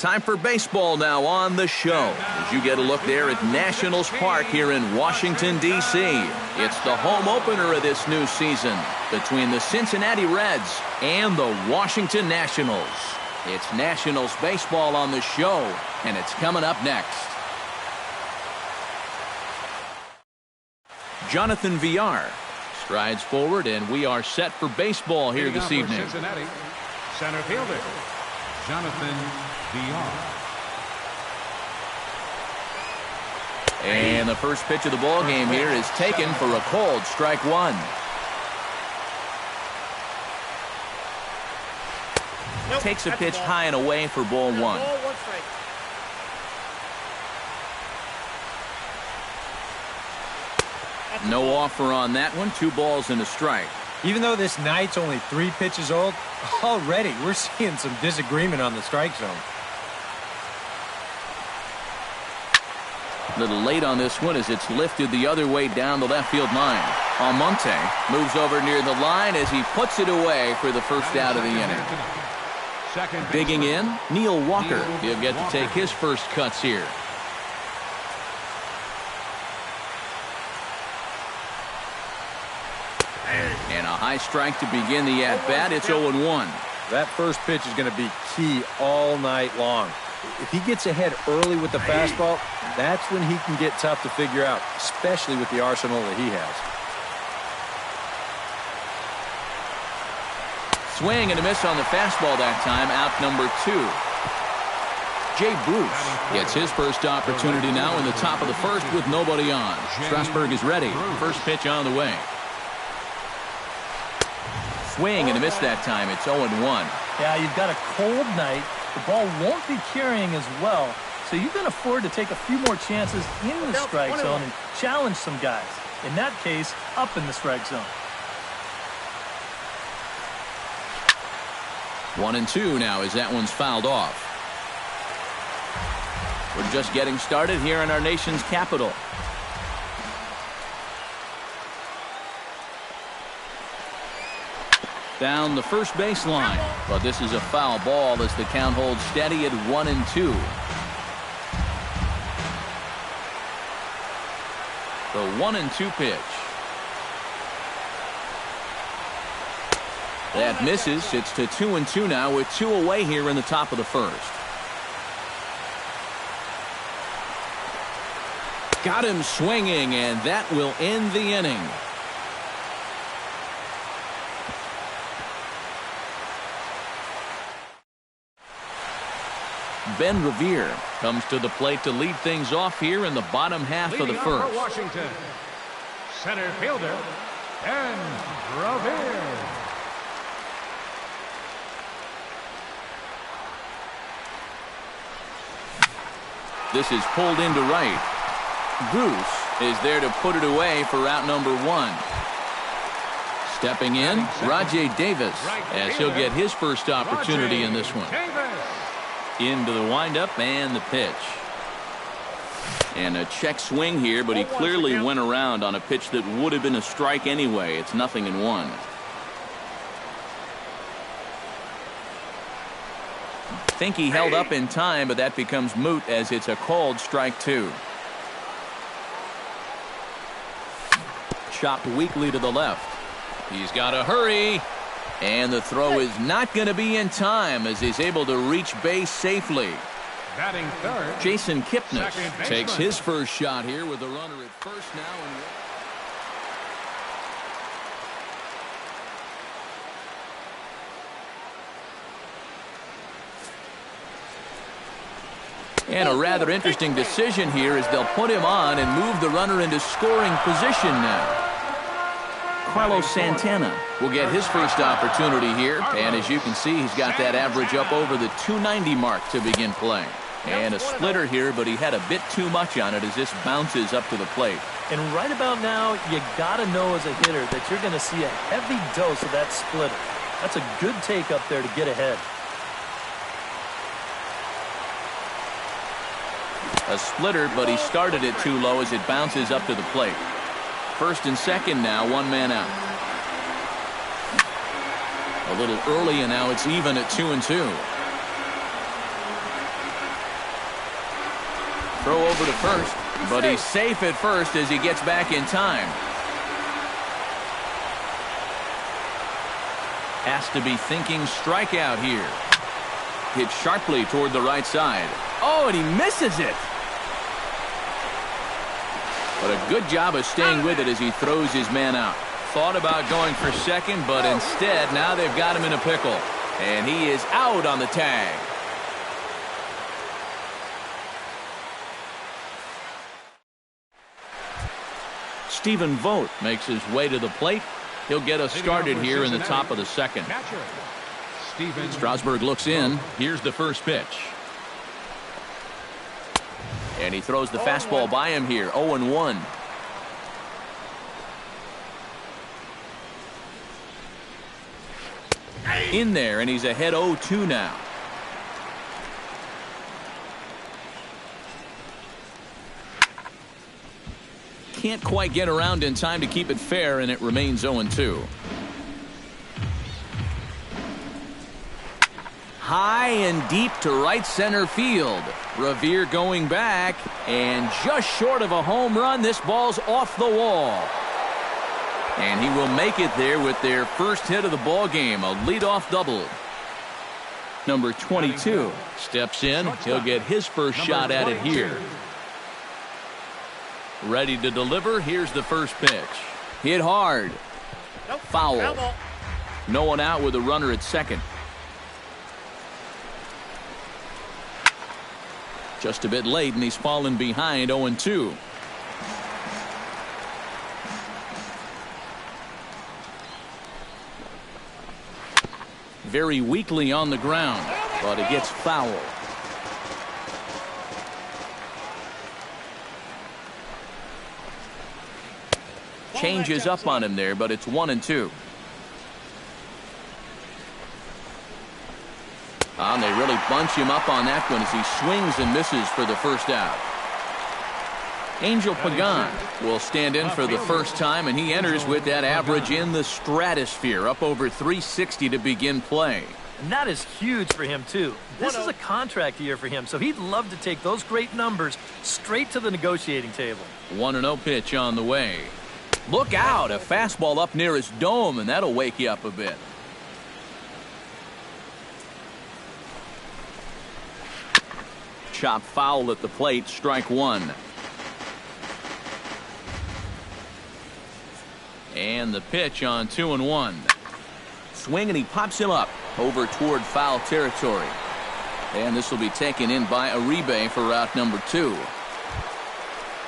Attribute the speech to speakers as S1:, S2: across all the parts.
S1: Time for baseball now on the show, as you get a look there at Nationals Park here in Washington, D.C. It's the home opener of this new season between the Cincinnati Reds and the Washington Nationals. It's Nationals baseball on the show, and it's coming up next. Jonathan Villar strides forward, and we are set for baseball here this evening.
S2: Cincinnati, center fielder, Jonathan Villar.
S1: And the first pitch of the ball game here is taken for a called strike one. Takes a pitch high and away for ball one. No offer on that one. 2 balls and a strike.
S3: Even though this night's only 3 pitches old, already we're seeing some disagreement on the strike zone.
S1: A little late on this one as it's lifted the other way down the left field line. Almonte moves over near the line as he puts it away for the first out of the inning. Digging in, Neil Walker. He'll get to take his first cuts here. And a high strike to begin the at-bat. It's 0-1.
S3: That first pitch is going to be key all night long. If he gets ahead early with the fastball, that's when he can get tough to figure out, especially with the arsenal that he has.
S1: Swing and a miss on the fastball that time. Out number 2. Jay Bruce gets his first opportunity now in the top of the first with nobody on. Strasburg is ready. First pitch on the way. Swing and a miss that time. It's 0-1.
S4: Yeah, you've got a cold night. The ball won't be carrying as well, so you can afford to take a few more chances in the strike zone and challenge some guys. In that case, up in the strike zone.
S1: 1-2 now as that one's fouled off. We're just getting started here in our nation's capital. Down the first baseline, but this is a foul ball as the count holds steady at 1-2. The 1-2 pitch. That misses. It's to 2-2 now with 2 away here in the top of the first. Got him swinging, and that will end the inning. Ben Revere comes to the plate to lead things off here in the bottom half of the first.
S2: For Washington, center fielder, Ben Revere.
S1: This is pulled into right. Bruce is there to put it away for out number 1. Stepping in, Rajay Davis, as he'll get his first opportunity in this one. Into the windup and the pitch. And a check swing here, but he clearly went around on a pitch that would have been a strike anyway. It's 0-1. Think he held up in time, but that becomes moot as it's a called strike 2. Chopped weakly to the left. He's got to hurry. And the throw is not going to be in time as he's able to reach base safely.
S2: Batting third,
S1: Jason Kipnis takes his first shot here with a runner at first now. And a rather interesting decision here as they'll put him on and move the runner into scoring position now. Carlos Santana will get his first opportunity here, and as you can see, he's got that average up over the 290 mark to begin play. And a splitter here, but he had a bit too much on it as this bounces up to the plate.
S4: And right about now, you got to know as a hitter that you're going to see a heavy dose of that splitter. That's a good take up there to get ahead.
S1: A splitter, but he started it too low as it bounces up to the plate. First and second now, 1 man out. A little early, and now it's even at 2-2. Throw over to first, but he's safe at first as he gets back in time. Has to be thinking strikeout here. Hit sharply toward the right side. Oh, and he misses it. But a good job of staying with it as he throws his man out. Thought about going for second, but instead now they've got him in a pickle. And he is out on the tag. Stephen Vogt makes his way to the plate. He'll get us started here in the top of the second. Strasburg looks in. Here's the first pitch. And he throws the fastball by him here. 0-1. In there, and he's ahead 0-2 now. Can't quite get around in time to keep it fair, and it remains 0-2. High and deep to right center field. Revere going back, and just short of a home run. This ball's off the wall. And he will make it there with their first hit of the ball game, a leadoff double. Number 22 steps in. He'll get his first shot at it here. Ready to deliver. Here's the first pitch. Hit hard. Foul. No one out with a runner at second. Just a bit late, and he's fallen behind 0-2. Very weakly on the ground, but it gets foul. Changes up on him there, but it's 1-2. And they really bunch him up on that one as he swings and misses for the first out. Angel Pagan will stand in for the first time, and he enters with that average in the stratosphere, up over 360 to begin play.
S4: And that is huge for him, too. This is a contract year for him, so he'd love to take those great numbers straight to the negotiating table.
S1: 1-0 pitch on the way. Look out, a fastball up near his dome, and that'll wake you up a bit. Chop foul at the plate, strike one. And the pitch on 2-1. Swing, and he pops him up over toward foul territory. And this will be taken in by Uribe for route number 2.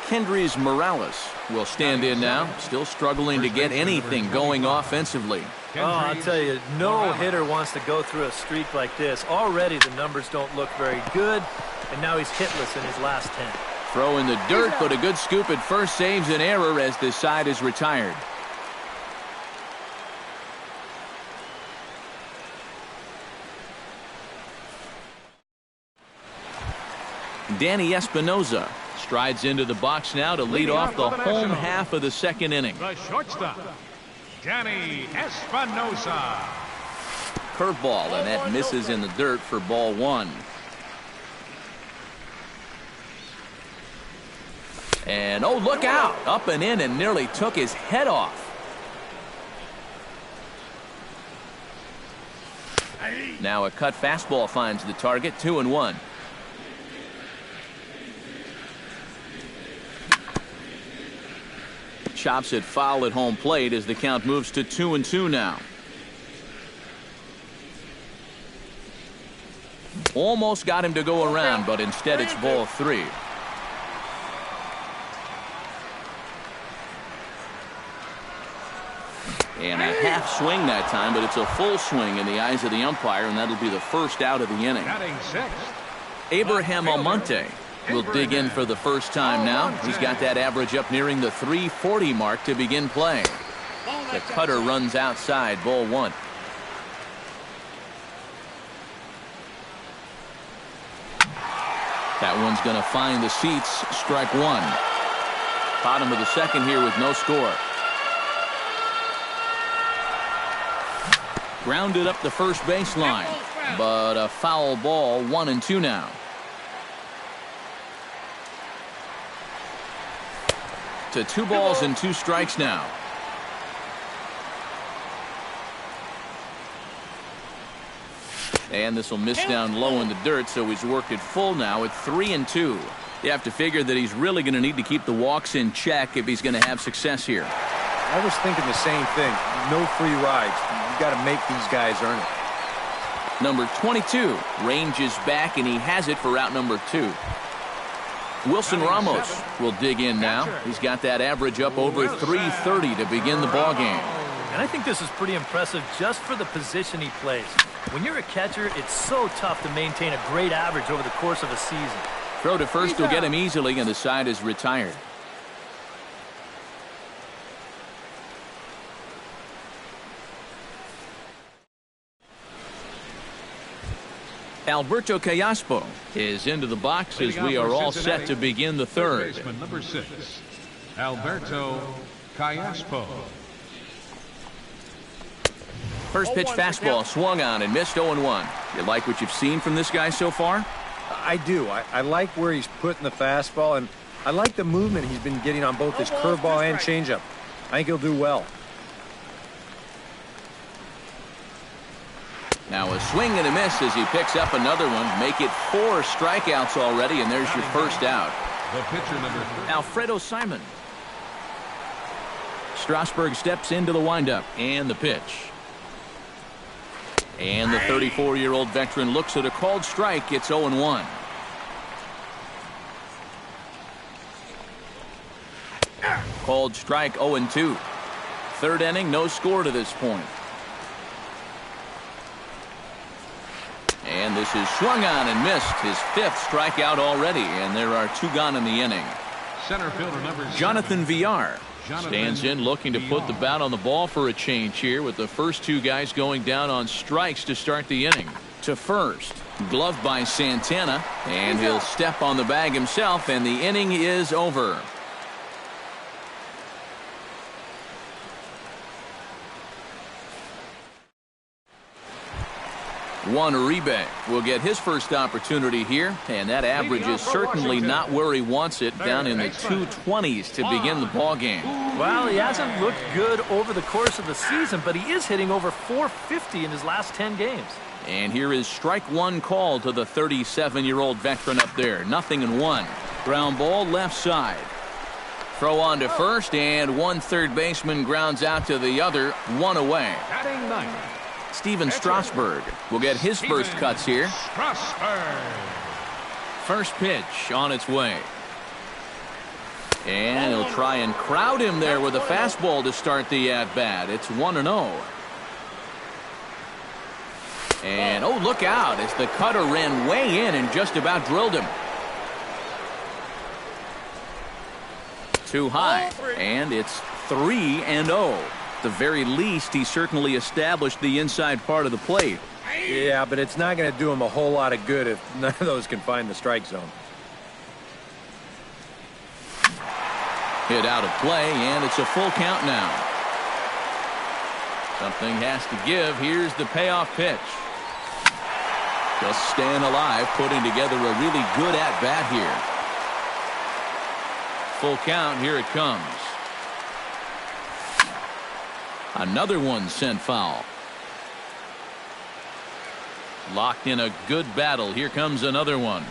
S1: Kendrys Morales will stand in now, still struggling to get anything going offensively.
S4: Oh, I'll tell you, no hitter wants to go through a streak like this. Already the numbers don't look very good, and now he's hitless in his last 10.
S1: Throw in the dirt, but a good scoop at first saves an error as this side is retired. Danny Espinoza strides into the box now to lead off the home half of the second inning.
S2: The shortstop, Danny Espinoza.
S1: Curveball, and that misses in the dirt for ball one. And oh, look out! Up and in and nearly took his head off. Now a cut fastball finds the target, 2-1. Chops it foul at home plate as the count moves to 2-2 now. Almost got him to go around, but instead it's ball 3. And a half swing that time, but it's a full swing in the eyes of the umpire, and that'll be the first out of the inning. Abraham Almonte will dig in for the first time now. He's got that average up nearing the 340 mark to begin play. The cutter runs outside, ball 1. That one's going to find the seats, strike 1. Bottom of the second here with no score. Grounded up the first baseline, but a foul ball, 1-2 now. to 2 balls and 2 strikes now. And this will miss down low in the dirt, so he's worked it full now at 3-2. You have to figure that he's really going to need to keep the walks in check if he's going to have success here.
S3: I was thinking the same thing. No free rides. You got to make these guys earn it.
S1: Number 22 ranges back, and he has it for out number 2. Wilson Ramos will dig in now. He's got that average up over 330 to begin the ball game.
S4: And I think this is pretty impressive just for the position he plays. When you're a catcher, it's so tough to maintain a great average over the course of a season.
S1: Throw to first will get him easily, and the side is retired. Alberto Callaspo is into the box as we are all set to begin the third.
S2: Baseman number 6, Alberto Callaspo.
S1: First pitch fastball swung on and missed 0-1. You like what you've seen from this guy so far?
S3: I do. I like where he's putting the fastball, and I like the movement he's been getting on both his curveball and changeup. I think he'll do well.
S1: Now a swing and a miss as he picks up another one. Make it 4 strikeouts already, and there's your first out.
S2: The pitcher number 3,
S1: Alfredo Simon. Strasburg steps into the windup and the pitch. And the 34-year-old veteran looks at a called strike. It's 0-1. Called strike 0-2. Third inning, no score to this point. And this is swung on and missed. His 5th strikeout already, and there are 2 gone in the inning.
S2: center fielder number 7,
S1: Jonathan Villar stands in looking to put the bat on the ball for a change here, with the first 2 guys going down on strikes to start the inning. To first, gloved by Santana, and he'll step on the bag himself, and the inning is over. Juan Uribe will get his first opportunity here, and that average is certainly not where he wants it, down in the 220s to begin the ball game.
S4: Well, he hasn't looked good over the course of the season, but he is hitting over 450 in his last 10 games.
S1: And here is strike 1 call to the 37-year-old veteran up there. 0-1. Ground ball left side. Throw on to first, and one third baseman grounds out to the other, 1 away.
S2: batting 9th.
S1: Steven Strasburg will get his first cuts here.
S2: Strasburg.
S1: First pitch on its way. And he'll try and crowd him there with a fastball to start the at-bat. It's 1-0. And, oh, look out as the cutter ran way in and just about drilled him. Too high, and it's 3-0. At the very least, he certainly established the inside part of the plate.
S3: Yeah, but it's not going to do him a whole lot of good if none of those can find the strike zone.
S1: Hit out of play, and it's a full count now. Something has to give. Here's the payoff pitch. Just staying alive, putting together a really good at-bat here. Full count, here it comes. Another one sent foul. Locked in a good battle. Here comes another one.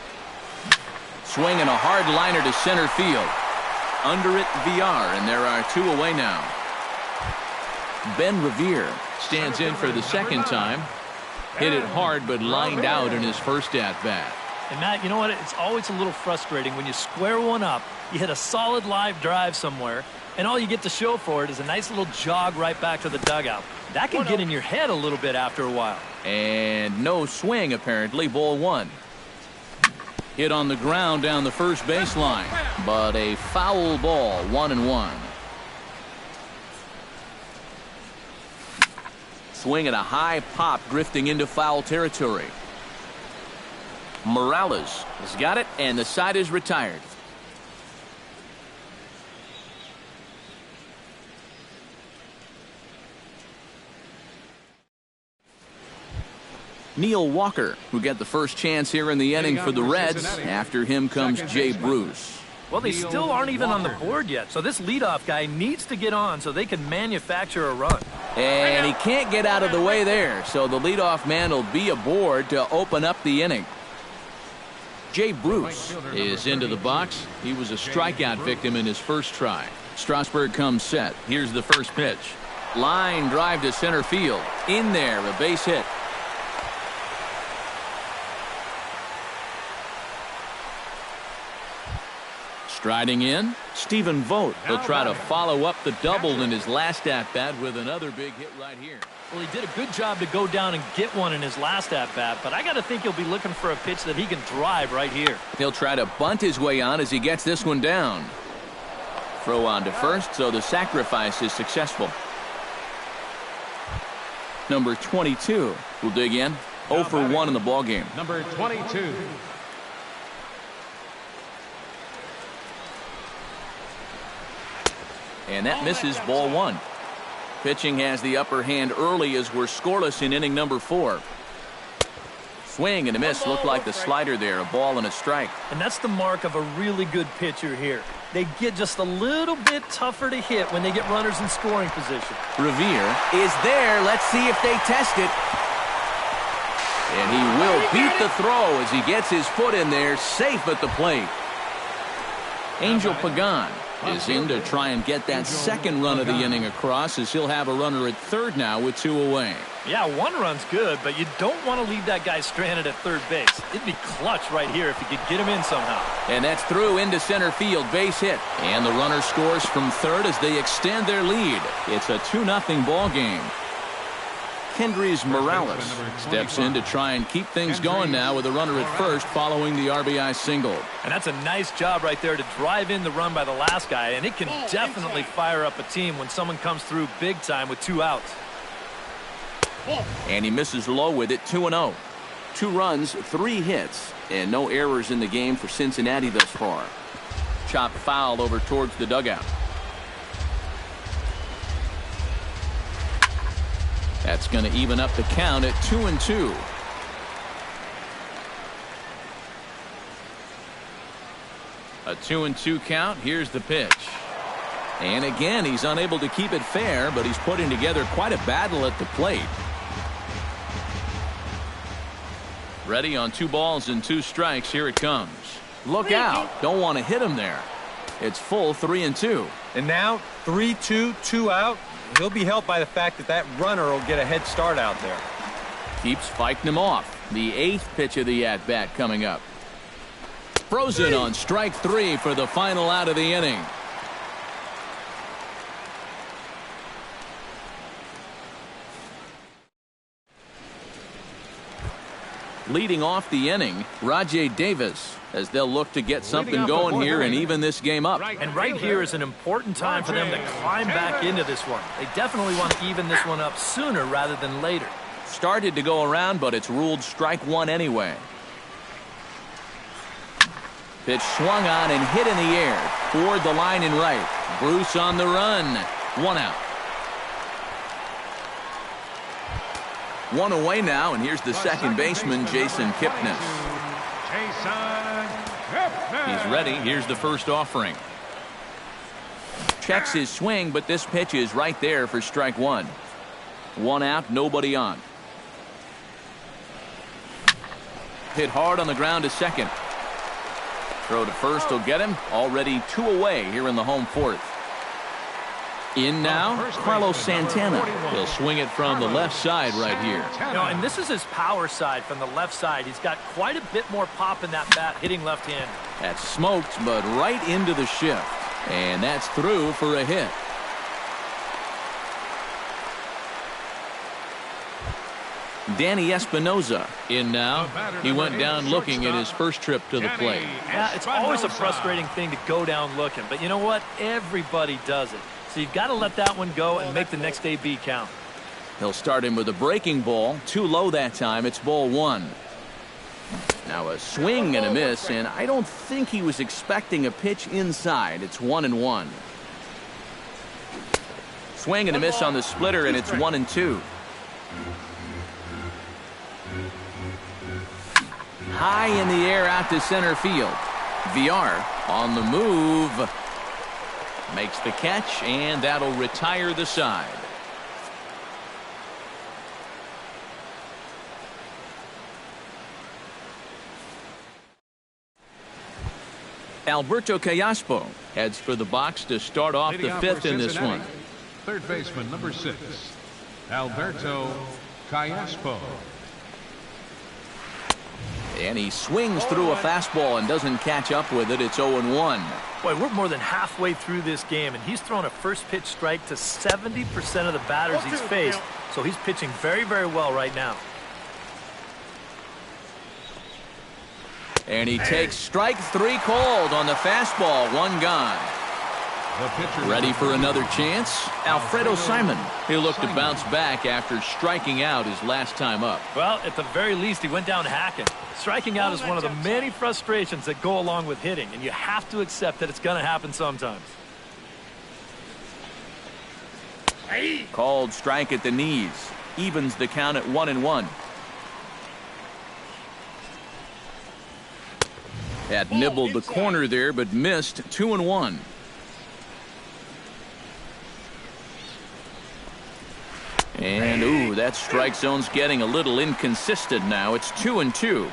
S1: Swinging a hard liner to center field. Under it, VR, and there are 2 away now. Ben Revere stands in for the second time. Hit it hard, but lined out in his first at-bat.
S4: And Matt, you know what? It's always a little frustrating when you square one up, you hit a solid live drive somewhere, and all you get to show for it is a nice little jog right back to the dugout. That can get in your head a little bit after a while.
S1: And no swing, apparently. Ball 1. Hit on the ground down the first baseline, but a foul ball. 1-1. Swing at a high pop, drifting into foul territory. Morales has got it, and the side is retired. Neil Walker, who get the first chance here in the inning for the Reds. After him comes Jay Bruce.
S4: Well, they still aren't even on the board yet, so this leadoff guy needs to get on so they can manufacture a run.
S1: And he can't get out of the way there, so the leadoff man will be aboard to open up the inning. Jay Bruce is into the box. He was a strikeout victim in his first try. Strasburg comes set. Here's the first pitch. Line drive to center field. In there, a base hit. Striding in, Stephen Vogt will try to follow up the double in his last at-bat with another big hit right here.
S4: Well, he did a good job to go down and get one in his last at-bat, but I got to think he'll be looking for a pitch that he can drive right here.
S1: He'll try to bunt his way on as he gets this one down. Throw on to first, so the sacrifice is successful. Number 22 will dig in. 0 for 1 in the ballgame.
S2: Number 22.
S1: And that misses, ball 1. Pitching has the upper hand early as we're scoreless in inning number 4. Swing and a miss. Looked like the slider there. A ball and a strike.
S4: And that's the mark of a really good pitcher here. They get just a little bit tougher to hit when they get runners in scoring position.
S1: Revere is there. Let's see if they test it. And he will beat the throw as he gets his foot in there, safe at the plate. Angel Pagan is in to try and get that second run of the inning across, as he'll have a runner at third now with 2 away.
S4: Yeah, 1 run's good, but you don't want to leave that guy stranded at third base. It'd be clutch right here if you could get him in somehow.
S1: And that's through into center field, base hit. And the runner scores from third as they extend their lead. It's a 2-0 ball game. Kendrys Morales steps in to try and keep things going now with a runner at first following the RBI single.
S4: And that's a nice job right there to drive in the run by the last guy, and it can definitely fire up a team when someone comes through big time with 2 outs.
S1: And he misses low with it, 2-0. 2 runs, 3 hits, and no errors in the game for Cincinnati thus far. Chopped foul over towards the dugout. That's going to even up the count at 2-2. A 2-2 count. Here's the pitch. And again, he's unable to keep it fair, but he's putting together quite a battle at the plate. Ready on 2 balls and 2 strikes. Here it comes. Look out. Don't want to hit him there. It's full 3-2.
S3: And now 3-2, 2 out. He'll be helped by the fact that that runner will get a head start out there.
S1: Keeps fighting him off. The 8th pitch of the at-bat coming up. Frozen on strike 3 for the final out of the inning. Leading off the inning, Rajay Davis, as they'll look to get something going here and even this game up.
S4: And right here is an important time for them to climb back into this one. They definitely want to even this one up sooner rather than later.
S1: Started to go around, but it's ruled strike 1 anyway. Pitch swung on and hit in the air toward the line and right. Bruce on the run. 1 out. 1 away now, and here's the second baseman, Jason Kipnis. He's ready. Here's the first offering. Checks his swing, but this pitch is right there for strike 1. 1 out, nobody on. Hit hard on the ground to second. Throw to first will get him. Already 2 away here in the home 4th. In now, Carlos Santana. He'll swing it from the left side right here.
S4: And this is his power side from the left side. He's got quite a bit more pop in that bat hitting left-handed.
S1: That's smoked, but right into the shift. And that's through for a hit. Danny Espinoza in now. He went down looking at his first trip to the plate.
S4: Yeah, it's always a frustrating thing to go down looking, but you know what? Everybody does it. So you've got to let that one go and make the next AB count.
S1: He'll start him with a breaking ball. Too low that time. It's ball 1. Now a swing and a miss, and I don't think he was expecting a pitch inside. It's 1-1. Swing and a miss on the splitter, and it's 1-2. High in the air out to center field. VR On the move. Makes the catch, and that'll retire the side. Alberto Callaspo heads for the box to start off the fifth in this one.
S2: Third baseman, number 6, Alberto Callaspo.
S1: And he swings through a fastball and doesn't catch up with it. It's 0-1.
S4: Boy, we're more than halfway through this game, and he's thrown a first pitch strike to 70% of the batters he's faced, so he's pitching very, very well right now.
S1: And he takes strike 3 called on the fastball. 1 gone. Ready for another chance? Alfredo Simon. He'll look to bounce back after striking out his last time up.
S4: Well, at the very least, he went down hacking. Striking out is one of the many frustrations that go along with hitting, and you have to accept that it's going to happen sometimes.
S1: Called strike at the knees. Evens the count at 1-1. That nibbled the corner there, but missed. 2-1. And, ooh, that strike zone's getting a little inconsistent now. It's 2-2.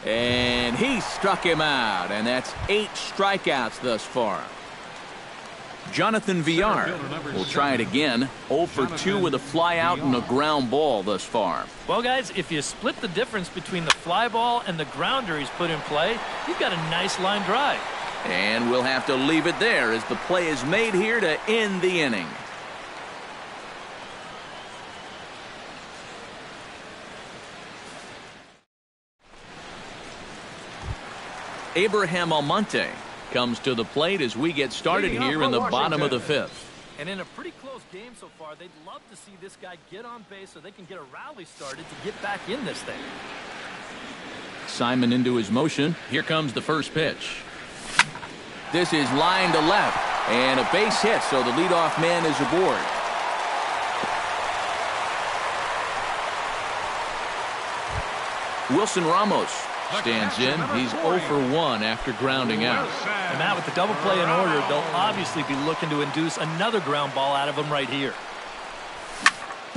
S1: And he struck him out, and that's 8 strikeouts thus far. Jonathan Villar will try it again. 0 for 2 with a fly out and a ground ball thus far.
S4: Well, guys, if you split the difference between the fly ball and the grounder he's put in play, you've got a nice line drive.
S1: And we'll have to leave it there as the play is made here to end the inning. Abraham Almonte comes to the plate as we get started here in the bottom of the 5th.
S4: And in a pretty close game so far, they'd love to see this guy get on base so they can get a rally started to get back in this thing.
S1: Simon into his motion. Here comes the first pitch. This is line to left, and a base hit, so the leadoff man is aboard. Wilson Ramos stands in. He's 0 for 1 after grounding out.
S4: And Matt, with the double play in order, they'll obviously be looking to induce another ground ball out of him right here.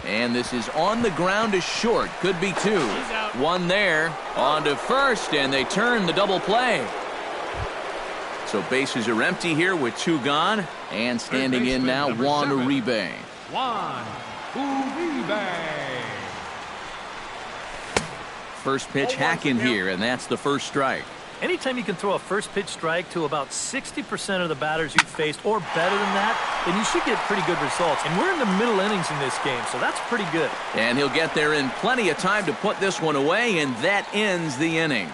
S1: And this is on the ground to short. Could be 2. 1 there. On to first, and they turn the double play. So bases are empty here with 2 gone. And standing in now, Juan Uribe.
S2: Juan Uribe.
S1: First pitch hack in here, and that's the first strike.
S4: Anytime you can throw a first pitch strike to about 60% of the batters you've faced or better than that, then you should get pretty good results. And we're in the middle innings in this game, so that's pretty good.
S1: And he'll get there in plenty of time to put this one away, and that ends the inning.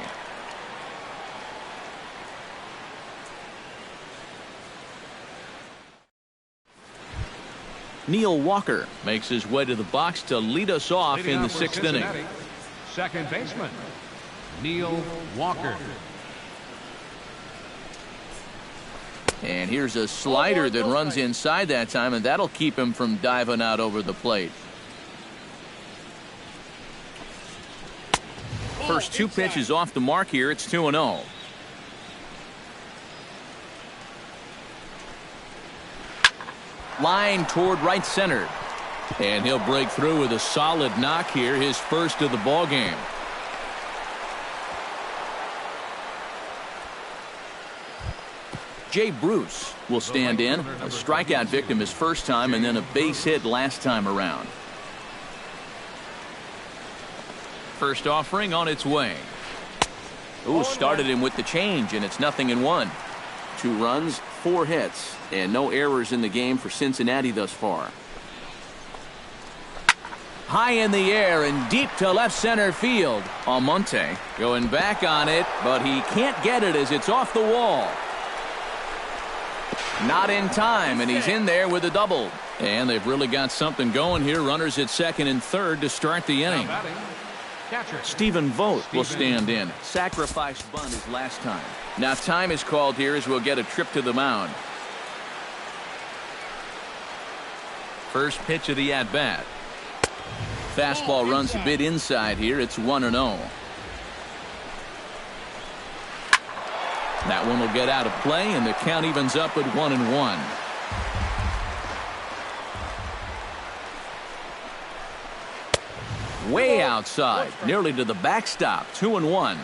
S1: Neil Walker makes his way to the box to lead us off in the 6th inning.
S2: Second baseman, Neil Walker.
S1: And here's a slider that runs inside that time, and that'll keep him from diving out over the plate. First 2 pitches off the mark here. It's 2-0. Line toward right center. And he'll break through with a solid knock here, his first of the ball game. Jay Bruce will stand in. A strikeout victim his first time, and then a base hit last time around. First offering on its way. Ooh, started him with the change, and it's 0-1. 2 runs, 4 hits, and no errors in the game for Cincinnati thus far. High in the air and deep to left center field. Almonte going back on it, but he can't get it as it's off the wall. Not in time, and he's in there with a double. And they've really got something going here. Runners at second and third to start the inning. Stephen Vogt will stand in. Sacrifice bunt his last time. Now time is called here as we'll get a trip to the mound. First pitch of the at-bat. Fastball runs a bit inside here. It's 1-0. That one will get out of play, and the count evens up at 1-1. Way outside, nearly to the backstop, 2-1.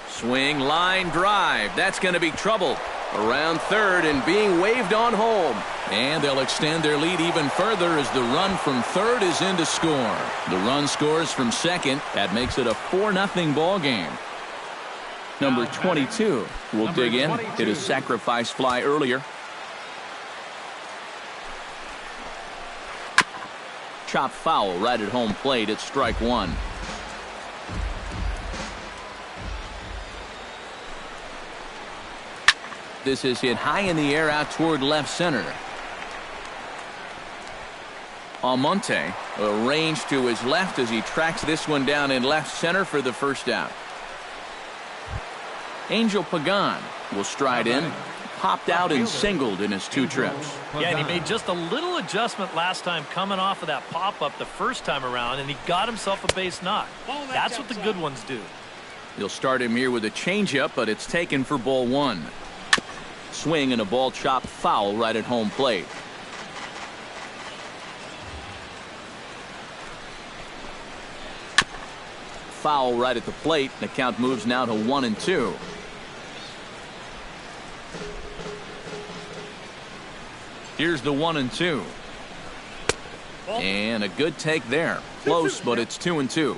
S1: Swing, line, drive. That's going to be trouble. Around third and being waved on home. And they'll extend their lead even further as the run from third is in to score. The run scores from second. That makes it a 4-0 ball game. Number 22 will dig in. Hit a sacrifice fly earlier. Chop foul right at home plate at strike one. This is hit high in the air out toward left center. Almonte arranged to his left as he tracks this one down in left center for the first out. Angel Pagan will stride in. Popped out and singled in his 2 trips.
S4: Yeah, and he made just a little adjustment last time coming off of that pop-up the first time around, and he got himself a base knock. That's what the good ones do.
S1: You'll start him here with a changeup, but it's taken for ball 1. Swing and a ball chopped foul right at home plate. Foul right at the plate. The count moves now to 1-2. Here's the 1-2. And a good take there. Close, but it's 2-2.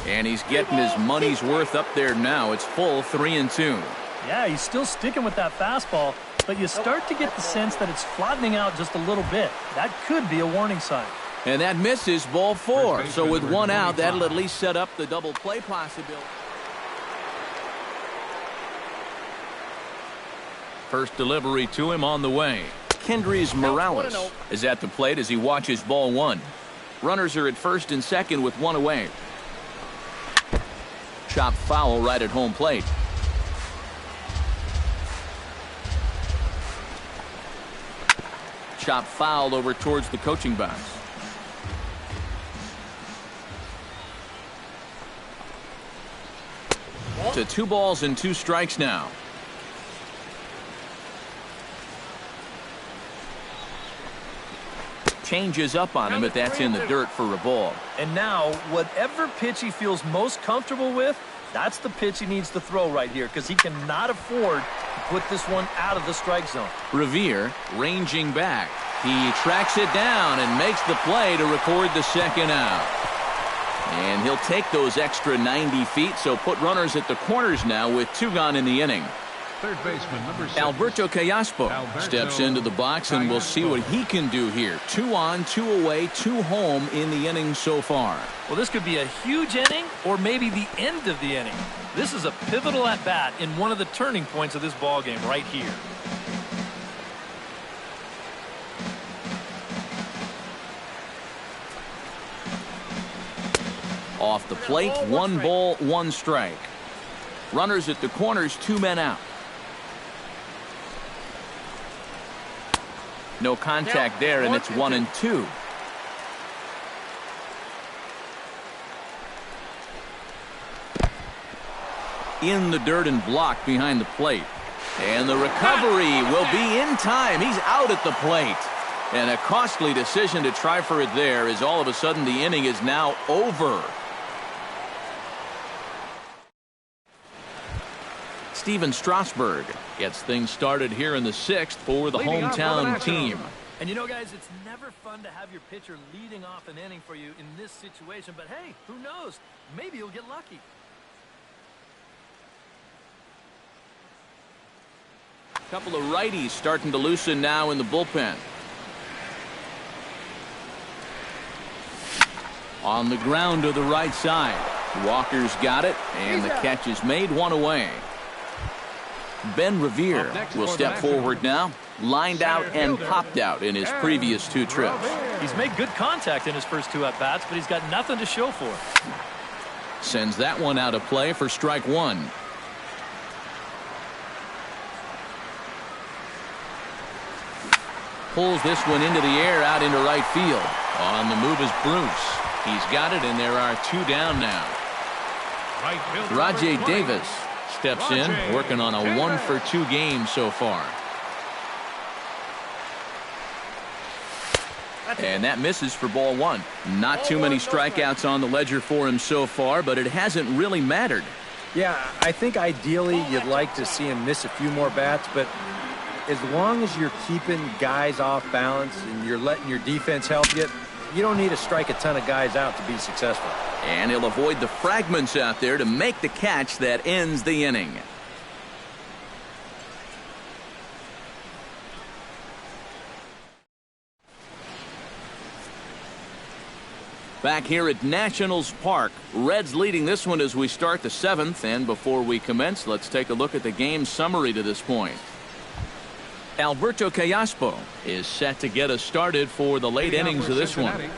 S1: And he's getting his money's worth up there now. It's full 3-2.
S4: Yeah, he's still sticking with that fastball, but you start to get the sense that it's flattening out just a little bit. That could be a warning sign.
S1: And that misses ball 4. So with 1 out, that'll at least set up the double play possibility. First delivery to him on the way. Kendrys Morales is at the plate as he watches ball 1. Runners are at first and second with 1 away. Chop foul right at home plate. Chop foul over towards the coaching box. To 2 balls and 2 strikes now. Changes up on him, but that's in the dirt for a ball.
S4: And now, whatever pitch he feels most comfortable with, that's the pitch he needs to throw right here, because he cannot afford to put this one out of the strike zone.
S1: Revere ranging back. He tracks it down and makes the play to record the second out. And he'll take those extra 90 feet, so put runners at the corners now with 2 gone in the inning.
S2: Third baseman, number 6.
S1: Alberto Callaspo steps into the box, and we'll see what he can do here. 2 on, 2 away, 2 home in the inning so far.
S4: Well, this could be a huge inning or maybe the end of the inning. This is a pivotal at-bat in one of the turning points of this ball game right here.
S1: Off the plate, 1 ball, 1 strike. Runners at the corners, 2 men out. No contact there, and it's 1-2. In the dirt and blocked behind the plate. And the recovery will be in time. He's out at the plate. And a costly decision to try for it there, as all of a sudden the inning is now over. Steven Strasburg gets things started here in the 6th for the hometown team.
S4: And you know, guys, it's never fun to have your pitcher leading off an inning for you in this situation, but hey, who knows? Maybe you'll get lucky.
S1: A couple of righties starting to loosen now in the bullpen. On the ground to the right side. Walker's got it, and the catch is made, 1 away. Ben Revere will step forward now. Lined out and popped out in his previous 2 trips.
S4: He's made good contact in his first 2 at-bats, but he's got nothing to show for it.
S1: Sends that one out of play for strike 1. Pulls this one into the air out into right field. On the move is Bruce. He's got it, and there are 2 down now.
S2: Right fielder
S1: Rajay
S2: number 20.
S1: Davis steps in, working on a 1-for-2 game so far. And that misses for ball 1. Not too many strikeouts on the ledger for him so far, but it hasn't really mattered.
S3: Yeah, I think ideally you'd like to see him miss a few more bats, but as long as you're keeping guys off balance and you're letting your defense help you don't need to strike a ton of guys out to be successful.
S1: And he'll avoid the fragments out there to make the catch that ends the inning. Back here at Nationals Park, Reds leading this one as we start the 7th. And before we commence, let's take a look at the game summary to this point. Alberto Callaspo is set to get us started for the late innings of this one.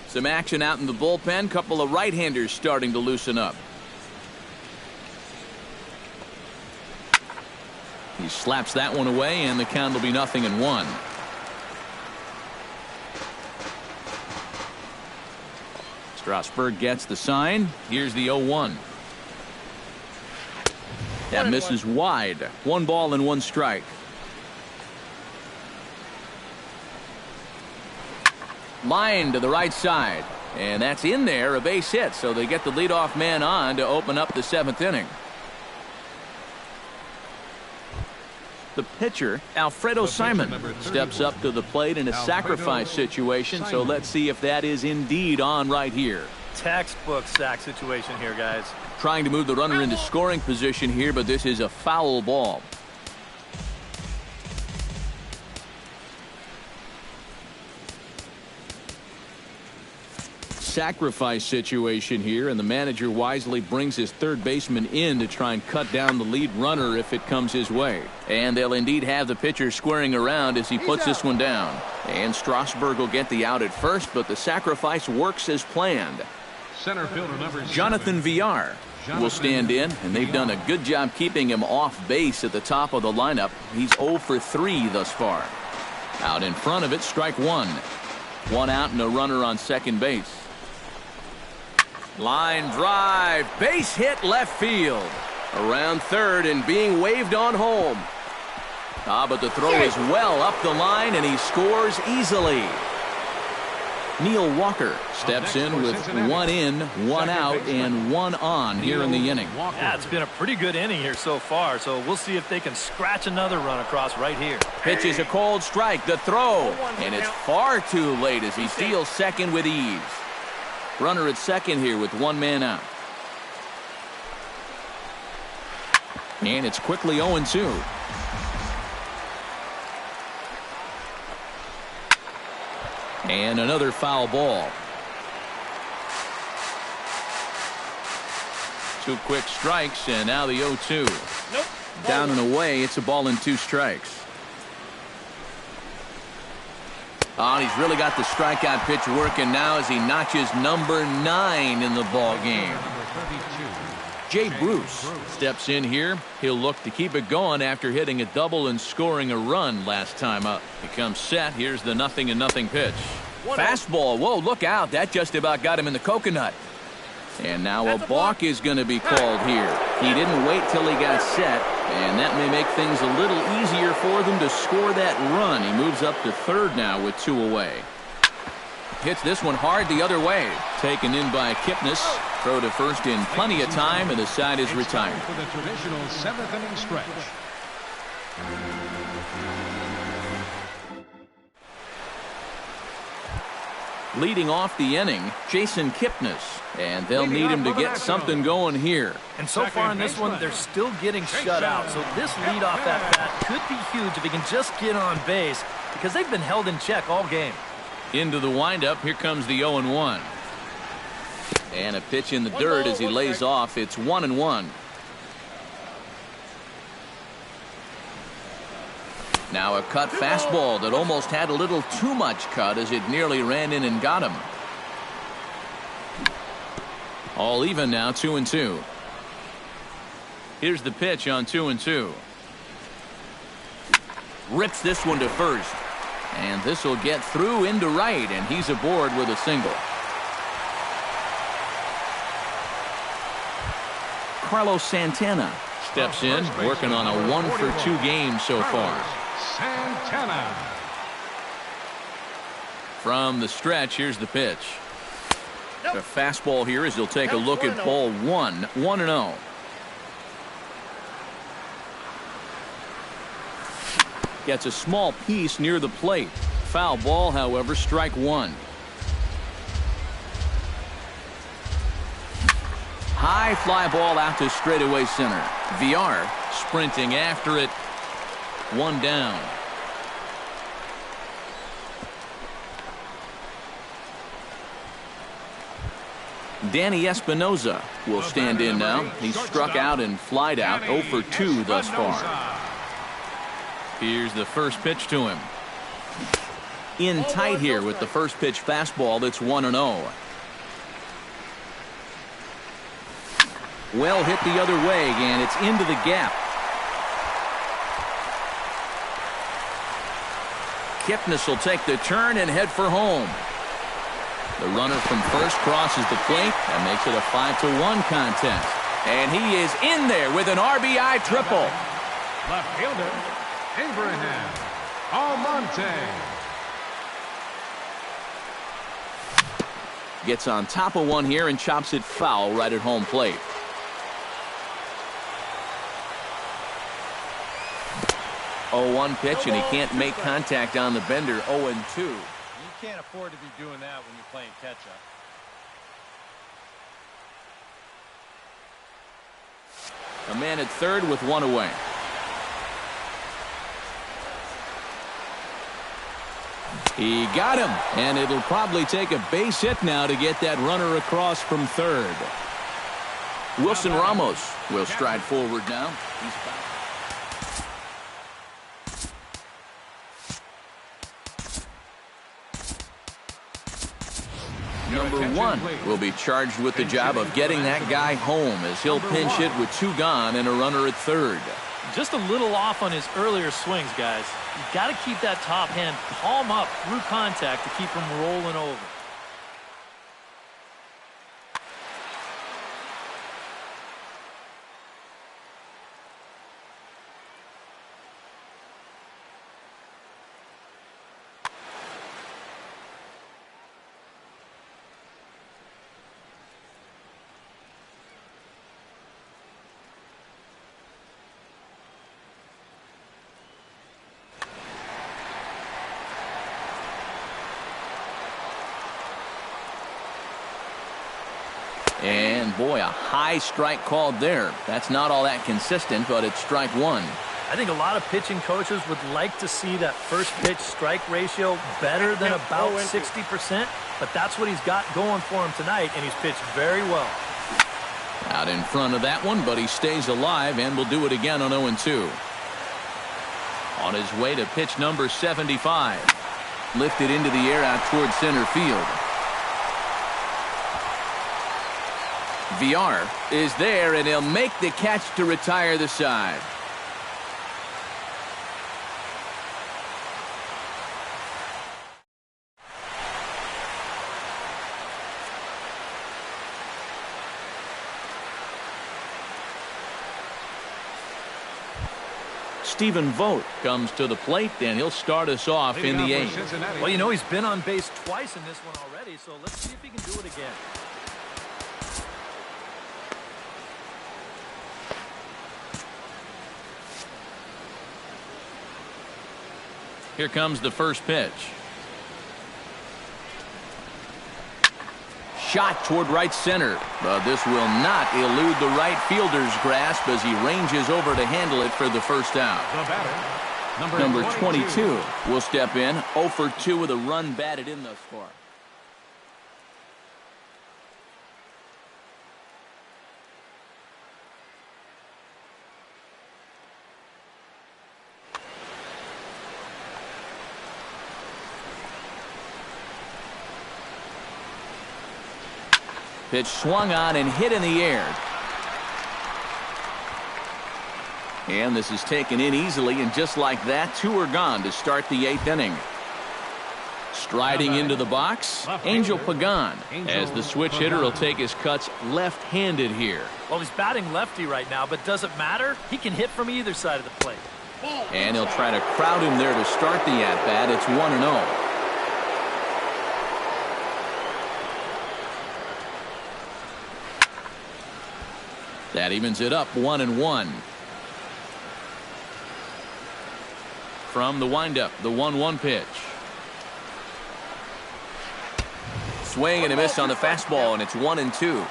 S1: Some action out in the bullpen. Couple of right-handers starting to loosen up. He slaps that one away, and the count will be 0-1. Strasburg gets the sign. Here's the 0-1. That misses wide. 1 ball and 1 strike. Line to the right side. And that's in there, a base hit. So they get the leadoff man on to open up the 7th inning. The pitcher, Alfredo Simon, steps up to the plate in a sacrifice situation. So let's see if that is indeed on right here.
S4: Textbook sack situation here, guys.
S1: Trying to move the runner into scoring position here, but this is a foul ball. Sacrifice situation here, and the manager wisely brings his third baseman in to try and cut down the lead runner if it comes his way. And they'll indeed have the pitcher squaring around as he puts this one down. And Strasburg will get the out at first, but the sacrifice works as planned.
S2: Center fielder number
S1: Jonathan Villar will stand in, and they've done a good job keeping him off base at the top of the lineup. He's 0 for 3 thus far. Out in front of it, strike 1. 1 out and a runner on second base. Line drive, base hit left field. Around third and being waved on home. But the throw is well up the line, and he scores easily. Neil Walker steps in with 1 in, 1 out, and 1 on here in the inning.
S4: Yeah, it's been a pretty good inning here so far, so we'll see if they can scratch another run across right here.
S1: Pitch is a cold strike, the throw, and it's far too late as he steals second with ease. Runner at second here with 1 man out. And it's quickly 0-2. And another foul ball. 2 quick strikes, and now the 0-2.
S4: Nope.
S1: Down and away, it's a ball and 2 strikes. And he's really got the strikeout pitch working now as he notches number 9 in the ball game. Jay Bruce steps in here. He'll look to keep it going after hitting a double and scoring a run last time up. He comes set. Here's the 0-0 pitch. Fastball. Whoa, look out. That just about got him in the coconut. And now a balk is going to be called here. He didn't wait till he got set, and that may make things a little easier for them to score that run. He moves up to third now with 2 away. Hits this one hard the other way. Taken in by Kipnis. Throw to first in plenty of time, and the side is retired.
S2: For the traditional 7th inning stretch.
S1: Leading off the inning, Jason Kipnis. And they'll need him to get something going here.
S4: And so far in this one, they're still getting shut out. So this leadoff at bat could be huge if he can just get on base, because they've been held in check all game.
S1: Into the windup, here comes the 0-1. And a pitch in the dirt as he lays off. It's 1-1. Now a cut fastball that almost had a little too much cut as it nearly ran in and got him. All even now, 2-2. Here's the pitch on 2-2. Rips this one to first. And this will get through into right, and he's aboard with a single. Carlos Santana steps in, working on a 1-for-2 game so far.
S2: Santana.
S1: From the stretch, here's the pitch. The fastball here as he'll take a look at ball 1, 1-0. Gets a small piece near the plate. Foul ball, however, strike 1. High fly ball out to straightaway center. VR sprinting after it. 1 down. Danny Espinoza will stand in now. He's struck out and flied out 0 for 2 thus far. Here's the first pitch to him. In tight here with the first pitch fastball that's 1-0. Well hit the other way, and it's into the gap. Kipnis will take the turn and head for home. The runner from first crosses the plate and makes it a 5-1 contest. And he is in there with an RBI triple.
S2: Left fielder, Abraham Almonte.
S1: Gets on top of one here and chops it foul right at home plate. Oh, 1 pitch, and he can't make contact on the bender. 0-2.
S3: You can't afford to be doing that when you're playing catch-up.
S1: A man at third with 1 away. He got him, and it'll probably take a base hit now to get that runner across from third. Wilson Ramos will stride forward now. He's back. Number 1 will be charged with the job of getting that guy home as he'll pinch hit with 2 gone and a runner at third.
S4: Just a little off on his earlier swings, guys. You've got to keep that top hand palm up through contact to keep him rolling over.
S1: And boy, a high strike called there. That's not all that consistent, but it's strike 1.
S4: I think a lot of pitching coaches would like to see that first pitch strike ratio better than about 60%, but that's what he's got going for him tonight, and he's pitched very well.
S1: Out in front of that one, but he stays alive and will do it again on 0-2. On his way to pitch number 75. Lifted into the air out towards center field. VR is there, and he'll make the catch to retire the side. Stephen Vogt comes to the plate, and he'll start us off in the 8th.
S4: Well, you know, he's been on base twice in this one already, so let's see if he can do it again.
S1: Here comes the first pitch. Shot toward right center, but this will not elude the right fielder's grasp as he ranges over to handle it for the first out.
S2: The batter,
S1: Number 22 will step in. 0 for 2 with a run batted in thus far. Pitch swung on and hit in the air. And this is taken in easily, and just like that, 2 are gone to start the 8th inning. Striding into the box, Angel Pagan, as the switch hitter will take his cuts left-handed here.
S4: Well, he's batting lefty right now, but does it matter? He can hit from either side of the plate.
S1: And he'll try to crowd him there to start the at-bat. It's 1-0. That evens it up 1-1. From the windup, the 1-1 pitch. Swing and a miss on the fastball, and it's 1-2.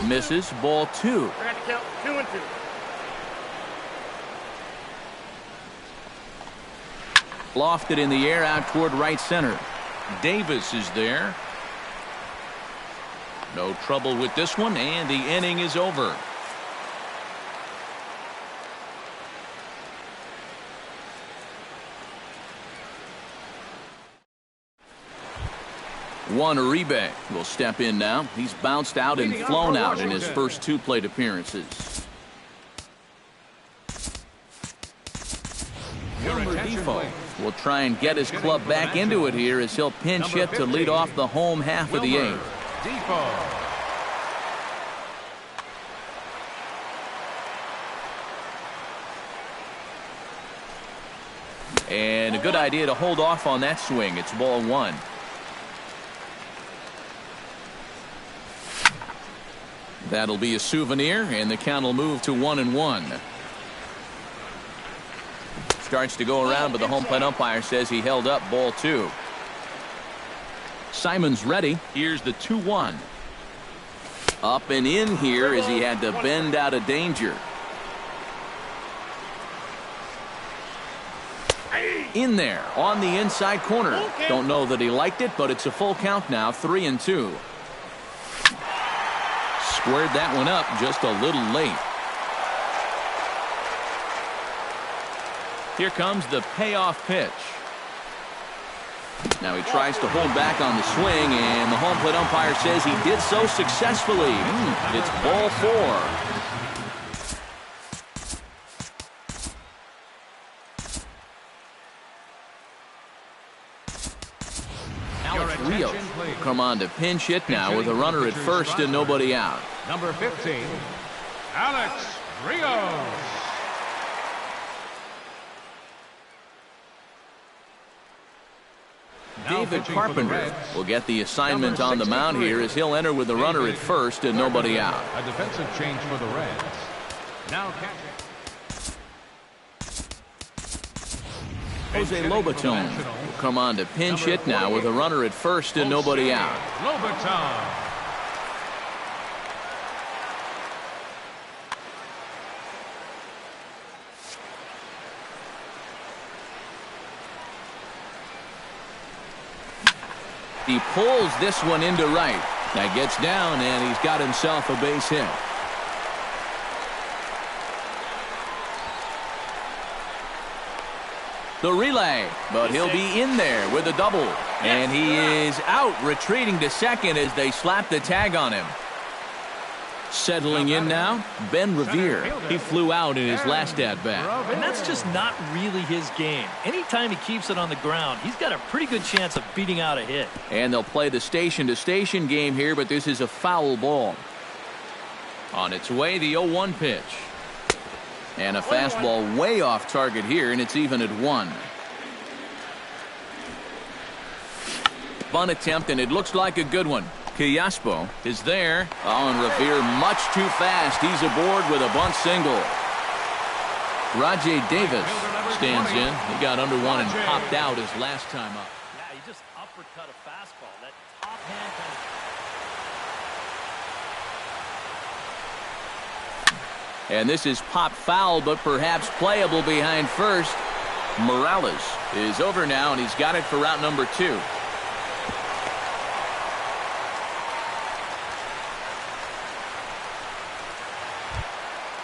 S1: Misses, ball 2.
S5: I got to count 2-2.
S1: Lofted in the air out toward right center. Davis is there. No trouble with this one, and the inning is over. Juan Uribe will step in now. He's bounced out and flown out in his first 2 plate appearances. Wilmer Defoe will try and get his club back into it here as he'll pinch hit to lead off the home half of the 8th. And a good idea to hold off on that swing. It's ball 1. That'll be a souvenir, and the count will move to 1-1. Starts to go around, but the home plate umpire says he held up ball 2. Simon's ready. Here's the 2-1. Up and in here as he had to bend out of danger. In there on the inside corner. Don't know that he liked it, but it's a full count now, 3-2. Squared that one up just a little late. Here comes the payoff pitch. Now he tries to hold back on the swing, and the home plate umpire says he did so successfully. It's ball 4. Rios will come on to pinch hit now with a runner at first and nobody out.
S2: Number 15, Alex Rios.
S1: David Carpenter will get the assignment on the mound here as he'll enter with a runner at first and nobody out.
S2: A defensive change for the Reds. Now catching.
S1: Jose Lobaton will come on to pinch hit now with a runner at first and nobody out.
S2: Lobaton.
S1: He pulls this one into right. That gets down, and he's got himself a base hit. The relay, but he'll be in there with a double. And he is out, retreating to second as they slap the tag on him. Settling in now, Ben Revere. He flew out in his last at-bat.
S4: And that's just not really his game. Anytime he keeps it on the ground, he's got a pretty good chance of beating out a hit.
S1: And they'll play the station-to-station game here, but this is a foul ball. On its way, the 0-1 pitch. And a fastball way off target here, and it's even at 1. Bunt attempt, and it looks like a good one. Quillaspo is there. Oh, and Revere much too fast. He's aboard with a bunt single. Rajay Davis stands in. He got under one and popped out his last time up.
S4: Yeah, he just uppercut a fastball. That top hand kind of...
S1: And this is popped foul, but perhaps playable behind first. Morales is over now, and he's got it for route number 2.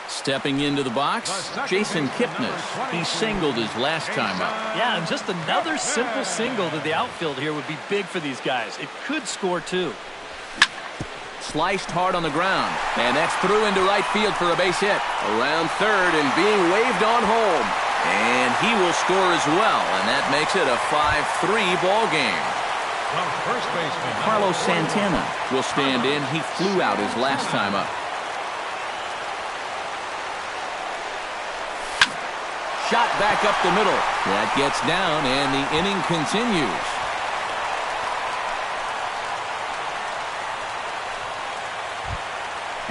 S1: Stepping into the box, Jason Kipnis. He singled his last time up.
S4: Yeah, and just another simple single to the outfield here would be big for these guys. It could score 2.
S1: Sliced hard on the ground, and that's through into right field for a base hit. Around third and being waved on home. And he will score as well, and that makes it a 5-3 ball game.
S2: First baseman
S1: Carlos Santana will stand in. He flew out his last time up. Shot back up the middle. That gets down, and the inning continues.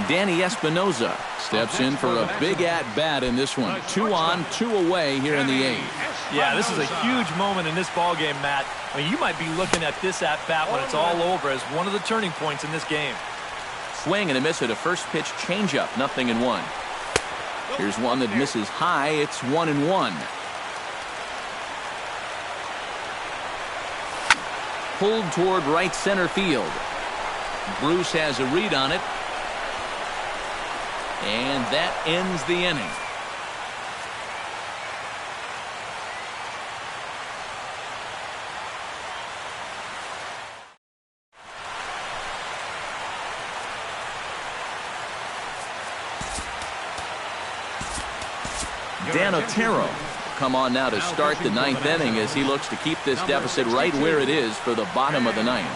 S1: Danny Espinoza steps in for a big at-bat in this one. 2 on, 2 away here in the 8th.
S4: Yeah, this is a huge moment in this ball game, Matt. I mean, you might be looking at this at-bat when it's all over as one of the turning points in this game.
S1: Swing and a miss at a first pitch changeup. 0-1. Here's one that misses high. It's 1-1. Pulled toward right center field. Bruce has a read on it. And that ends the inning. Dan Otero come on now to start the 9th inning as he looks to keep this deficit right where it is for the bottom of the 9th.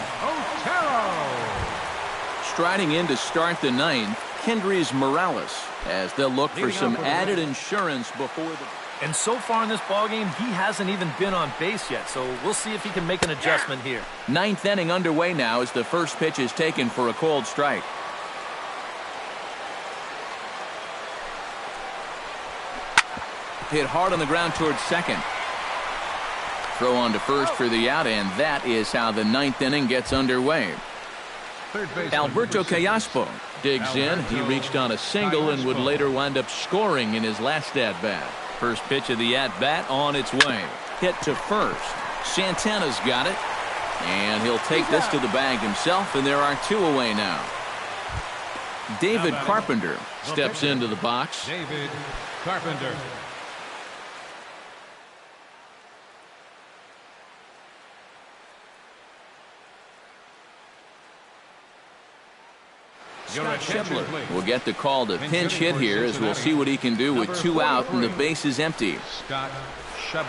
S1: Striding in to start the 9th, Kendrys Morales, as they'll look for some added insurance before the...
S4: And so far in this ballgame, he hasn't even been on base yet, so we'll see if he can make an adjustment here.
S1: 9th inning underway now as the first pitch is taken for a called strike. Hit hard on the ground towards second. Throw on to first for the out, and that is how the 9th inning gets underway. Alberto Callaspo digs in. He reached on a single and would later wind up scoring in his last at-bat. First pitch of the at-bat on its way. Hit to first. Santana's got it. And he'll take this to the bag himself, and there are 2 away now. David Carpenter steps into the box.
S2: David Carpenter.
S1: Schebler will get the call to pinch hit here as we'll see what he can do with 2 out and the base is empty.
S2: Scott Schebler.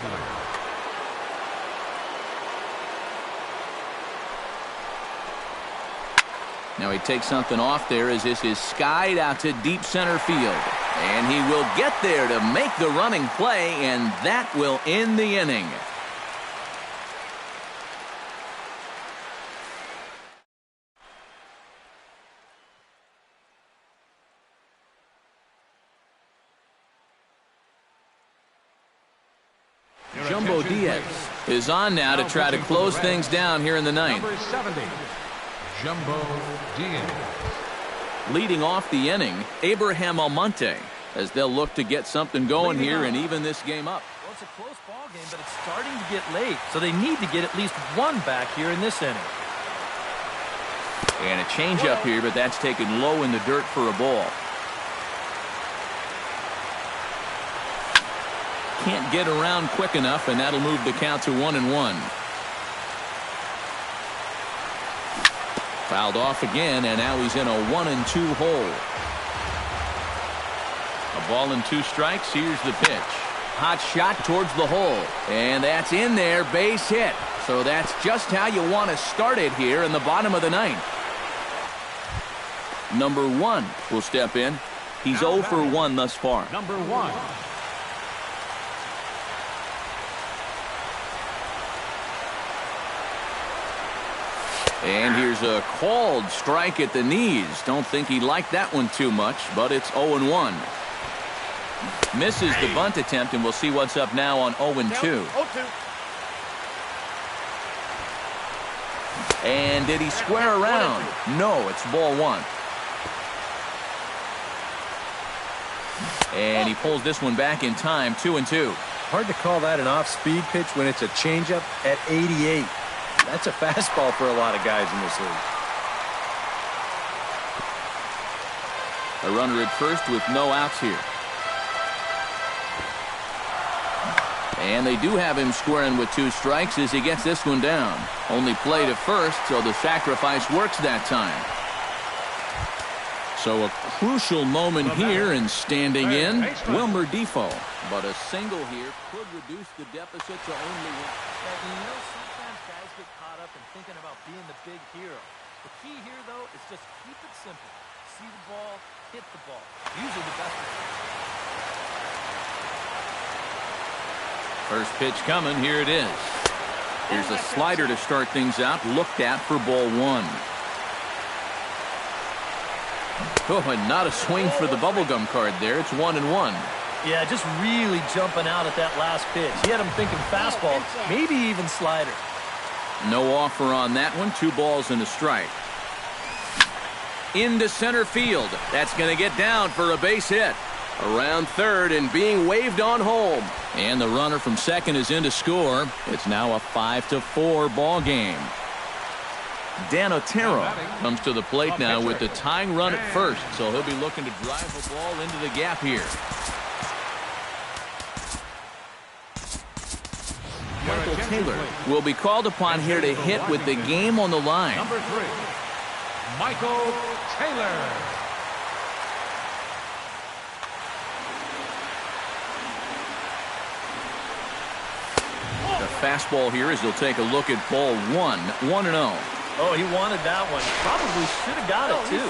S1: Now he takes something off there as this is skied out to deep center field. And he will get there to make the running play, and that will end the inning. Jumbo Diaz is on now to try to close things down here in the 9th.
S2: Number 70, Jumbo Diaz.
S1: Leading off the inning, Abraham Almonte, as they'll look to get something going here and even this game up.
S4: Well, it's a close ball game, but it's starting to get late, so they need to get at least 1 back here in this inning.
S1: And a changeup here, but that's taken low in the dirt for a ball. Can't get around quick enough, and that'll move the count to 1-1. Fouled off again, and now he's in a 1-2 hole. A ball and 2 strikes. Here's the pitch. Hot shot towards the hole, and that's in there, base hit. So that's just how you want to start it here in the bottom of the 9th. Number 1 will step in. He's 0 for 1 thus far.
S2: Number 1.
S1: And here's a called strike at the knees. Don't think he liked that one too much, but it's 0-1. Misses the bunt attempt, and we'll see what's up now on 0-2. And did he square around? No, it's ball 1. And he pulls this one back in time, 2-2.
S3: Hard to call that an off-speed pitch when it's a changeup at 88. That's a fastball for a lot of guys in this league.
S1: A runner at first with no outs here. And they do have him squaring with 2 strikes as he gets this one down. Only play to first, so the sacrifice works that time. So a crucial moment here, and standing in, Wilmer Defoe. But a single here could reduce the deficit to only one.
S4: Sometimes guys get caught up in thinking about being the big hero. The key here, though, is just keep it simple. See the ball, hit the ball. Usually the best.
S1: First pitch coming. Here it is. Here's a slider to start things out. Looked at for ball one. Oh, and not a swing for the bubblegum card there. It's 1-1.
S4: Yeah, just really jumping out at that last pitch. He had him thinking fastball, maybe even slider.
S1: No offer on that one. 2 balls and a strike. Into center field. That's going to get down for a base hit. Around third and being waved on home. And the runner from second is in to score. It's now a 5-4 ball game. Dan Otero comes to the plate now with the tying run at first, so he'll be looking to drive the ball into the gap here. Michael Taylor will be called upon here to hit with the game on the line.
S2: Number 3, Michael Taylor.
S1: The fastball here as he'll take a look at ball 1, 1-0.
S4: Oh, he wanted that one. Probably should have got it, too.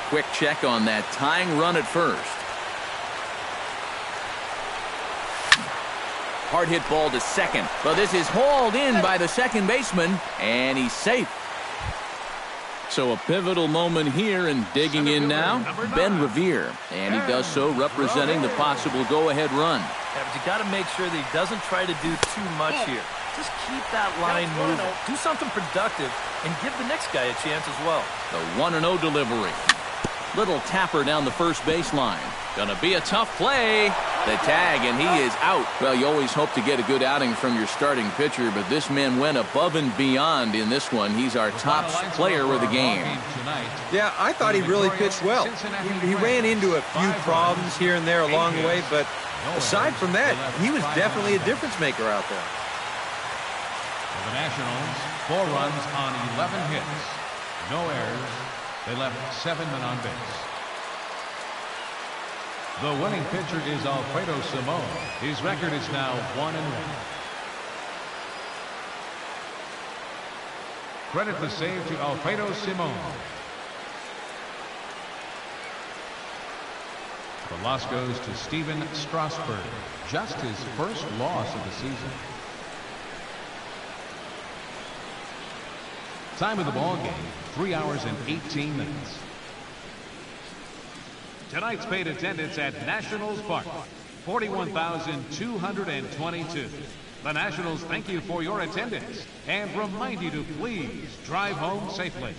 S1: Quick check on that tying run at first. Hard hit ball to second. But this is hauled in by the second baseman, and he's safe. So a pivotal moment here, and digging in now, Ben Revere. And he does so representing the possible go-ahead run.
S4: Yeah, but you got to make sure that he doesn't try to do too much here. Just keep that line moving. Do something productive and give the next guy a chance as well.
S1: The 1-0 delivery. Little tapper down the first baseline. Gonna be a tough play. The tag, and he is out. Well, you always hope to get a good outing from your starting pitcher, but this man went above and beyond in this one. He's our top player of the game.
S3: Yeah, I thought he really pitched well. He ran into a few problems here and there along the way, but aside from that, he was definitely a difference maker out there.
S2: For the Nationals, 4 runs on 11 hits. No errors. They left 7 men on base. The winning pitcher is Alfredo Simon. His record is now 1-1. Credit the save to Alfredo Simon. The loss goes to Steven Strasburg. Just his first loss of the season. Time of the ball game, 3 hours and 18 minutes. Tonight's paid attendance at Nationals Park, 41,222. The Nationals thank you for your attendance and remind you to please drive home safely.